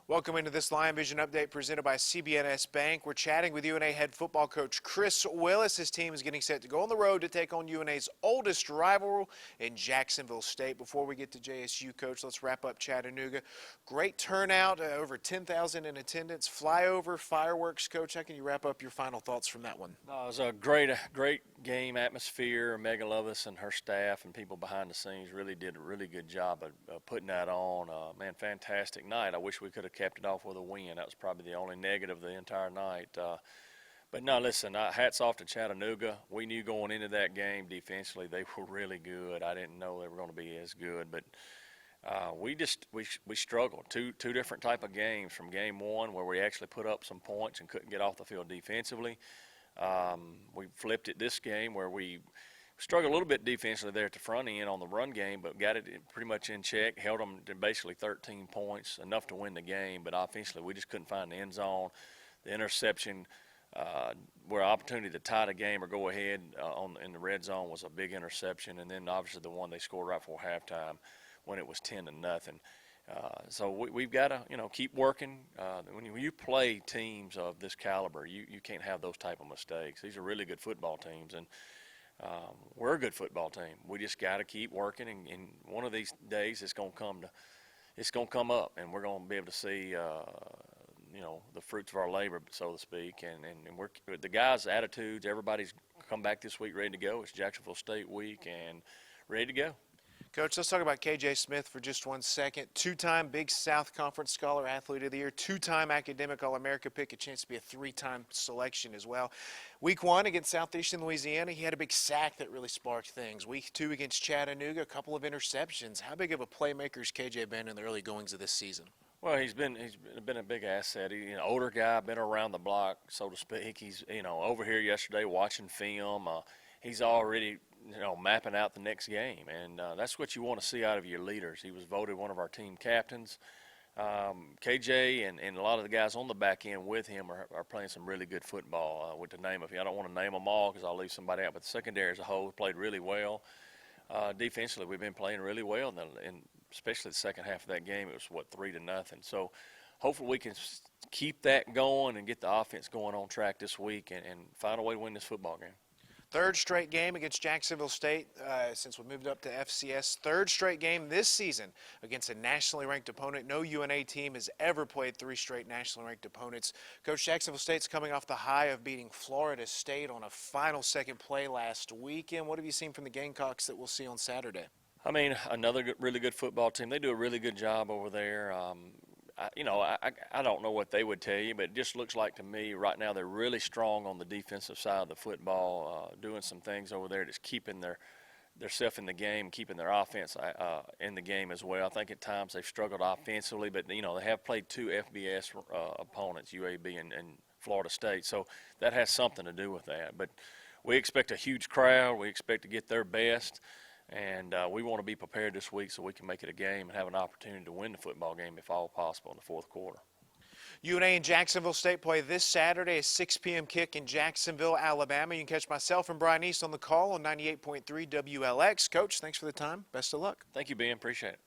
Welcome into this Lion Vision update presented by CBNS Bank. We're chatting with UNA head football coach Chris Willis. His team is getting set to go on the road to take on UNA's oldest rival in Jacksonville State. Before we get to JSU, Coach, let's wrap up Chattanooga. Great turnout, over 10,000 in attendance. Flyover, fireworks, Coach. How can you wrap up your final thoughts from that one? It was a great game atmosphere. Megan Lovis and her staff and people behind the scenes really did a really good job of putting that on. Man, fantastic night. I wish we could have kept it off with a win. That was probably the only negative of the entire night. But no, listen, hats off to Chattanooga. We knew going into that game defensively they were really good. I didn't know they were going to be as good, but we struggled. Two different type of games. From game one where we actually put up some points and couldn't get off the field defensively. We flipped it this game where we struggled a little bit defensively there at the front end on the run game, but got it pretty much in check, held them to basically 13 points, enough to win the game. But offensively, we just couldn't find the end zone. The interception, where opportunity to tie the game or go ahead in the red zone was a big interception, and then obviously the one they scored right before halftime when it was 10-0. So we've got to, keep working. When you play teams of this caliber, you can't have those type of mistakes. These are really good football teams, and we're a good football team. We just got to keep working, and one of these days it's going to come up, and we're going to be able to see, the fruits of our labor, so to speak. And we're the guys' attitudes. Everybody's come back this week ready to go. It's Jacksonville State week and ready to go. Coach, let's talk about KJ Smith for just 1 second. Two-time Big South Conference Scholar Athlete of the Year, two-time Academic All-America pick, a chance to be a three-time selection as well. Week 1 against Southeastern Louisiana, he had a big sack that really sparked things. Week 2 against Chattanooga, a couple of interceptions. How big of a playmaker has KJ been in the early goings of this season? Well, he's been a big asset. He's an older guy, been around the block, so to speak. He's over here yesterday watching film. He's already mapping out the next game, and that's what you want to see out of your leaders. He was voted one of our team captains. KJ and a lot of the guys on the back end with him are playing some really good football. With the name of, I don't want to name them all because I'll leave somebody out, but the secondary as a whole played really well. Defensively, we've been playing really well, and especially the second half of that game, it was 3-0. So hopefully we can keep that going and get the offense going on track this week and find a way to win this football game. Third straight game against Jacksonville State since we moved up to FCS. Third straight game this season against a nationally ranked opponent. No UNA team has ever played 3 straight nationally ranked opponents. Coach, Jacksonville State's coming off the high of beating Florida State on a final second play last weekend. What have you seen from the Gamecocks that we'll see on Saturday? I mean, another really good football team. They do a really good job over there. I don't know what they would tell you, but it just looks like to me right now they're really strong on the defensive side of the football, doing some things over there, just keeping their self in the game, keeping their offense in the game as well. I think at times they've struggled offensively, but they have played 2 FBS opponents, UAB and Florida State, so that has something to do with that. But we expect a huge crowd. We expect to get their best. And we want to be prepared this week so we can make it a game and have an opportunity to win the football game if all possible in the fourth quarter. UNA and Jacksonville State play this Saturday, a 6 p.m. kick in Jacksonville, Alabama. You can catch myself and Brian East on the call on 98.3 WLX. Coach, thanks for the time. Best of luck. Thank you, Ben. Appreciate it.